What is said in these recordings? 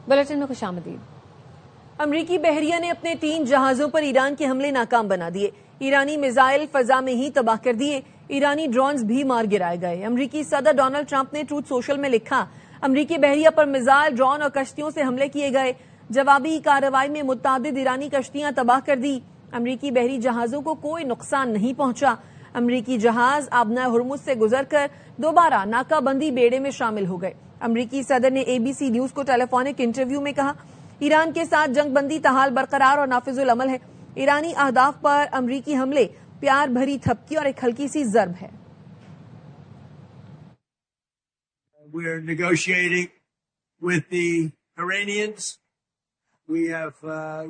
Bulletin में खुशामदीद। अमरीकी बहरिया ने अपने 3 जहाजों पर ईरान के हमले नाकाम बना दिए। ईरानी मिसाइल फजा में ही तबाह कर दिए। ईरानी ड्रोन्स भी मार गिराए गए। अमरीकी सदर डोनाल्ड ट्रंप ने ट्रूथ सोशल में लिखा, अमरीकी बहरिया पर मिसाइल, ड्रोन और कश्तियों से हमले किए गए। जवाबी कार्रवाई में मुत्तादिद ईरानी कश्तियां तबाह कर दी। अमरीकी बहरी जहाजों को कोई नुकसान नहीं पहुंचा। अमरीकी जहाज आबना हुर्मुज से गुजरकर दोबारा नाकाबंदी बेड़े में शामिल हो गए। अमरीकी सदर ने ABC न्यूज को टेलीफोनिक इंटरव्यू में कहा, ईरान के साथ जंगबंदी ताहाल बरकरार और नाफिजुल अमल है। ईरानी अहदाफ पर अमरीकी हमले प्यार भरी थपकी और एक हल्की सी जर्ब है। We're negotiating with the Iranians. We have,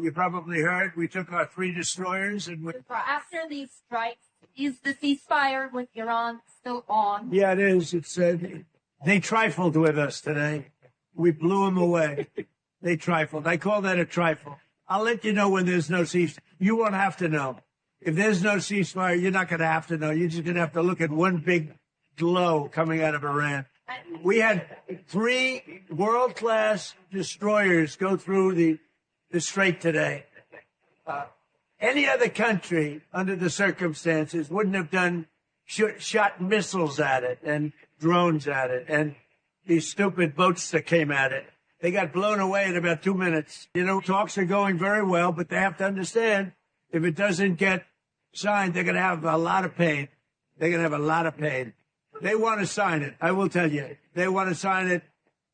you probably heard, we took our 3 destroyers and after these strikes, is the ceasefire with Iran still on? Yeah, it is. It's they trifled with us today. We blew them away. They trifled. I call that a trifle. I'll let you know when there's no ceasefire. You won't have to know. If there's no ceasefire, you're not going to have to know. You're just going to have to look at one big glow coming out of Iran. We had 3 world-class destroyers go through the Strait today. Any other country, under the circumstances, wouldn't have done shot missiles at it and drones at it and these stupid boats that came at it. They got blown away in about 2 minutes. You know, talks are going very well, but they have to understand, if it doesn't get signed, they're going to have a lot of pain. They're going to have a lot of pain. They want to sign it, I will tell you. They want to sign it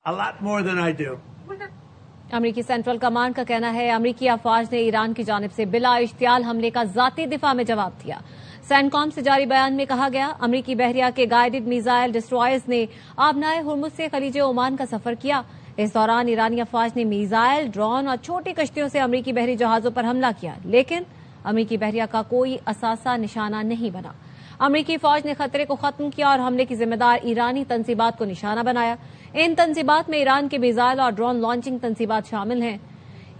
a lot more than I do. अमरीकी central command का कहना है, अमरीकी अफवाज ने Iran की जानिब से बिला इश्तियाल हमले का जाती दिफा में जवाब दिया। सैनकॉम से जारी बयान में कहा गया, अमरीकी बहरिया के गाइडेड मिसाइल डिस्ट्रॉयर्स ने आबनाए हुर्मुज से खलीज ओमान का सफर किया। इस दौरान ईरानी अफवाज ने मिसाइल, ड्रोन और छोटी कश्तियों से अमरीकी बहरी जहाजों पर हमला किया, लेकिन अमरीकी बहरिया का कोई असासा निशाना नहीं बना। अमरीकी फौज ने खतरे को खत्म किया और हमले की जिम्मेदार ईरानी तंसीबात को निशाना बनाया। इन तंसीबात में ईरान के मिसाइल और ड्रोन लॉन्चिंग तंसीबात शामिल हैं।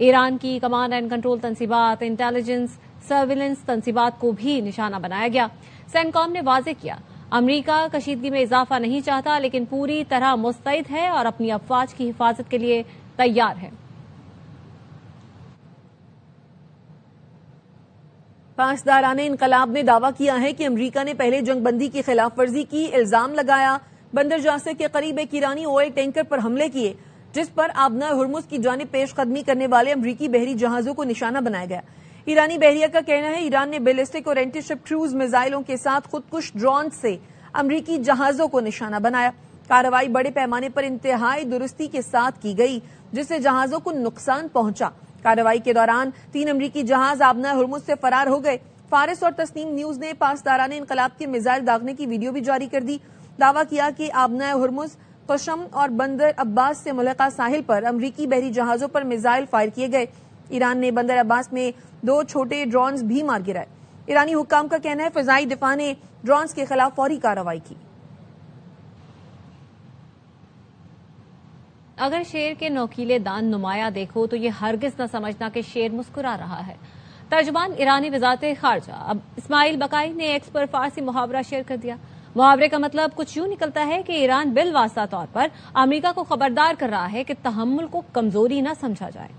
ईरान की कमांड एंड कंट्रोल तंसीबात, इंटेलिजेंस, सर्विलेंस तंसीबात को भी निशाना बनाया गया। सेंकॉम ने वाज़ेह किया, अमरीका कशीदगी में इजाफा नहीं चाहता, लेकिन पूरी तरह मुस्तैद है और अपनी अफवाज की हिफाजत के लिए तैयार है। पासदारान इनकलाब ने दावा किया है कि अमरीका ने पहले जंगबंदी की खिलाफ वर्जी की इल्जाम लगाया। बंदर जासे के करीब एक ईरानी ऑयल टैंकर पर हमले किए, जिस पर आबना हुर्मुज की जानिब पेशकदमी करने वाले अमरीकी बहरी जहाजों को निशाना बनाया गया। ईरानी बहरिया का कहना है, ईरान ने बैलिस्टिक और एंटीशिप क्रूज मिसाइलों के साथ खुदकुश ड्रोन से अमरीकी जहाजों को निशाना बनाया। कार्रवाई बड़े पैमाने पर इंतहाई दुरुस्ती के साथ की गई, जिससे जहाजों को नुकसान पहुंचा। कार्रवाई के दौरान 3 अमरीकी जहाज आबना हुर्मुज से फरार हो गए। फारिस और तस्नीम न्यूज ने पासदारान इनकलाब के मिसाइल दागने की वीडियो भी जारी कर दी। दावा किया कि आबना हुर्मुज, कशम और बंदर अब्बास से मुल्का साहिल पर अमरीकी बहरी जहाजों पर मिसाइल फायर किए गए। ईरान ने बंदर अब्बास में 2 छोटे ड्रोन्स भी मार गिराए। ईरानी हुक्काम का कहना है, फिजाई दिफा ने ड्रोन्स के खिलाफ फौरी कार्रवाई की। अगर शेर के नोकीले दांत नुमाया देखो तो ये हरगिज न समझना कि शेर मुस्कुरा रहा है। तर्जुमान ईरानी वजारत खारजा अब इस्माइल बकाई ने एक्स पर फारसी मुहावरा शेयर कर दिया। मुहावरे का मतलब कुछ यूं निकलता है कि ईरान बिलवास्ता तौर पर अमरीका को खबरदार कर रहा है कि तहम्मुल को कमजोरी न समझा जाए।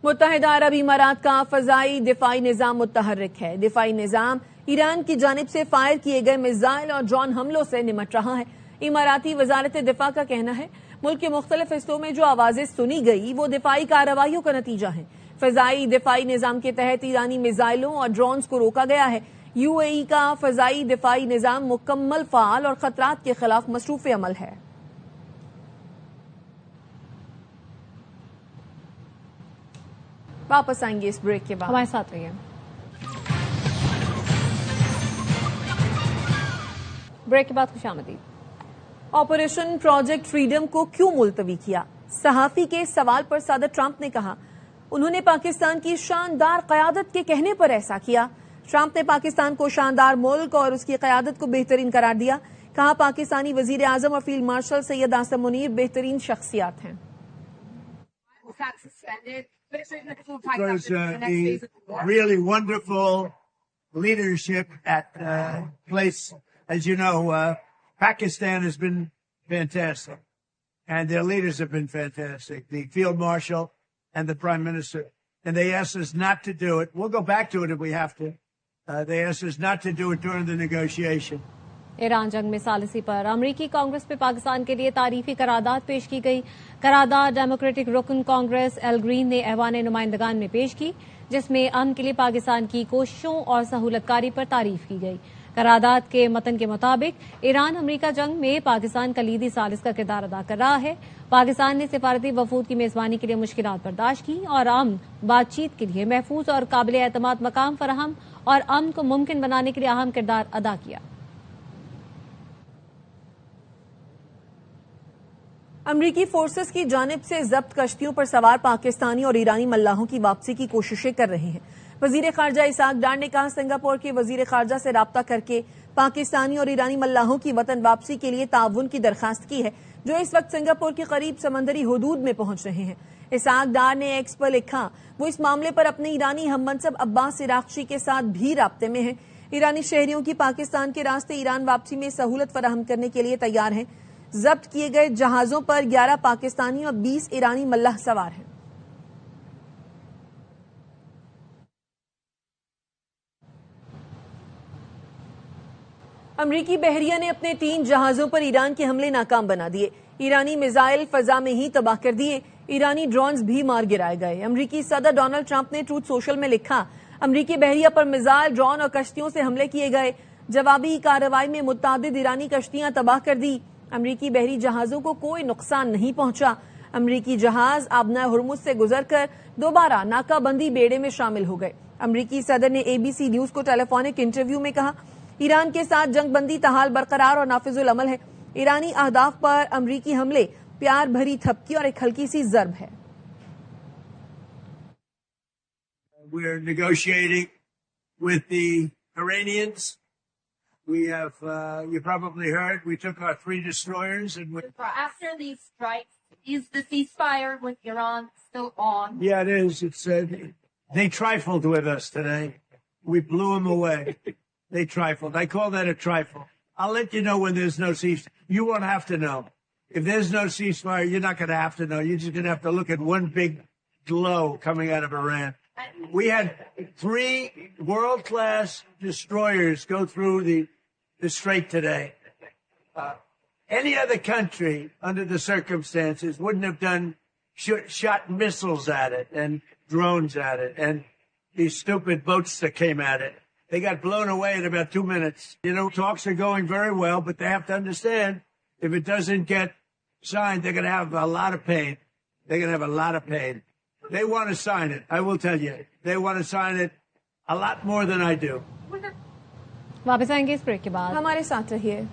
मुत्तहिदा अरब इमारात का फजाई दिफाई निजाम मुतहर्रिक है। दिफाई निजाम ईरान की जानिब से फायर किए गए मिसाइल और ड्रोन हमलों से निमट रहा है। इमाराती वजारत दिफा का कहना है, मुल्क के मुख्तलिफ हिस्सों में जो आवाजें सुनी गई वो दिफाई कार्रवाइयों का नतीजा है। फजाई दिफाई निजाम के तहत ईरानी मिसाइलों और ड्रोन्स को रोका गया है। UAE का फजाई दिफाई निजाम मुकम्मल फाल और खतरात के खिलाफ मसरूफ अमल है। वापस आएंगे इस ब्रेक के बाद, हमारे साथ रहिए। ब्रेक के बाद खुशामदीद। ऑपरेशन प्रोजेक्ट फ्रीडम को क्यों मुलतवी किया? सहाफी के सवाल पर सदर ट्रंप ने कहा, उन्होंने पाकिस्तान की शानदार क़यादत के कहने पर ऐसा किया। ट्रंप ने पाकिस्तान को शानदार मुल्क और उसकी क़यादत को बेहतरीन करार दिया। कहा, पाकिस्तानी वजीर आजम और फील्ड मार्शल सैयद आसिम मुनीर बेहतरीन शख्सियात हैं। There's really wonderful leadership at place. As you know, Pakistan has been fantastic. And their leaders have been fantastic, the Field Marshal and the Prime Minister. And they asked us not to do it. We'll go back to it if we have to. They asked us not to do it during the negotiation. Iran जंग में सालिसी पर अमरीकी कांग्रेस में पाकिस्तान के लिए तारीफी करारदाद पेश की गई। करारदाद डेमोक्रेटिक रुकन कांग्रेस एल ग्रीन ने ऐवान नुमाइंदगान में पेश की, जिसमें अमन के लिए पाकिस्तान की कोशिशों और सहूलतकारी पर तारीफ की गई। करारदाद के मतन के मुताबिक ईरान अमरीका जंग में पाकिस्तान कलीदी सालिस का किरदार अदा कर रहा है। पाकिस्तान ने सिफारती वफूद की मेजबानी के लिए मुश्किलात बर्दाश्त की और अमन बातचीत के लिए महफूज और काबिल एतमाद मकाम फराहम और अमन को मुमकिन बनाने के लिए अहम किरदार अदा किया। अमरीकी फोर्सेस की जानिब से जब्त कश्तियों पर सवार पाकिस्तानी और ईरानी मल्लाहों की वापसी की कोशिशें कर रहे हैं। वजीर खारजा इसाक डार ने कहा, सिंगापुर के वजीर खारजा से राब्ता करके पाकिस्तानी और ईरानी मल्लाहों की वतन वापसी के लिए ताउन की दरखास्त की है, जो इस वक्त सिंगापुर के करीब समंदरी हुदूद में पहुंच रहे हैं। इसाक डार ने एक्स पर लिखा, वो इस मामले पर अपने ईरानी हममनसब अब्बास इराक्ची के साथ भी राब्ते में हैं। ईरानी शहरियों की पाकिस्तान के रास्ते ईरान वापसी में सहूलत फराहम करने के लिए तैयार हैं। जब्त किए गए जहाजों पर 11 पाकिस्तानी और 20 ईरानी मल्लाह सवार हैं। अमरीकी बहरिया ने अपने 3 जहाजों पर ईरान के हमले नाकाम बना दिए। ईरानी मिसाइल फजा में ही तबाह कर दिए। ईरानी ड्रोन्स भी मार गिराए गए। अमरीकी सदर डोनाल्ड ट्रंप ने ट्रूथ सोशल में लिखा, अमरीकी बहरिया पर मिसाइल, ड्रोन और कश्तियों से हमले किए गए। जवाबी कार्रवाई में मुत्तादिद ईरानी कश्तियां तबाह कर दी। अमरीकी बहरी जहाजों को कोई नुकसान नहीं पहुंचा। अमरीकी जहाज आबना हुर्मुज से गुजरकर दोबारा नाकाबंदी बेड़े में शामिल हो गए। अमरीकी सदर ने एबीसी न्यूज को टेलीफोनिक इंटरव्यू में कहा, ईरान के साथ जंगबंदी ताहाल बरकरार और नाफिजुल अमल है। ईरानी अहदाफ पर अमरीकी हमले प्यार भरी थपकी और एक हल्की सी जर्ब है। We're negotiating with the Iranians. We have, you probably heard, we took our 3 destroyers and After these strikes, is the ceasefire with Iran still on? yeah, it is. It's, they trifled with us today. We blew them away. They trifled. I call that a trifle. I'll let you know when there's no ceasefire. You won't have to know. If there's no ceasefire, you're not going to have to know. You're just going to have to look at one big glow coming out of Iran. We had 3 world-class destroyers go through the strait today. Any other country, under the circumstances, wouldn't have done shot missiles at it and drones at it and these stupid boats that came at it. They got blown away in about 2 minutes. You know, talks are going very well, but they have to understand, if it doesn't get signed, they're going to have a lot of pain. They're going to have a lot of pain. They want to sign it. I will tell you. They want to sign it a lot more than I do. वापस आएंगे इस break के बाद। हमारे साथ रहिए।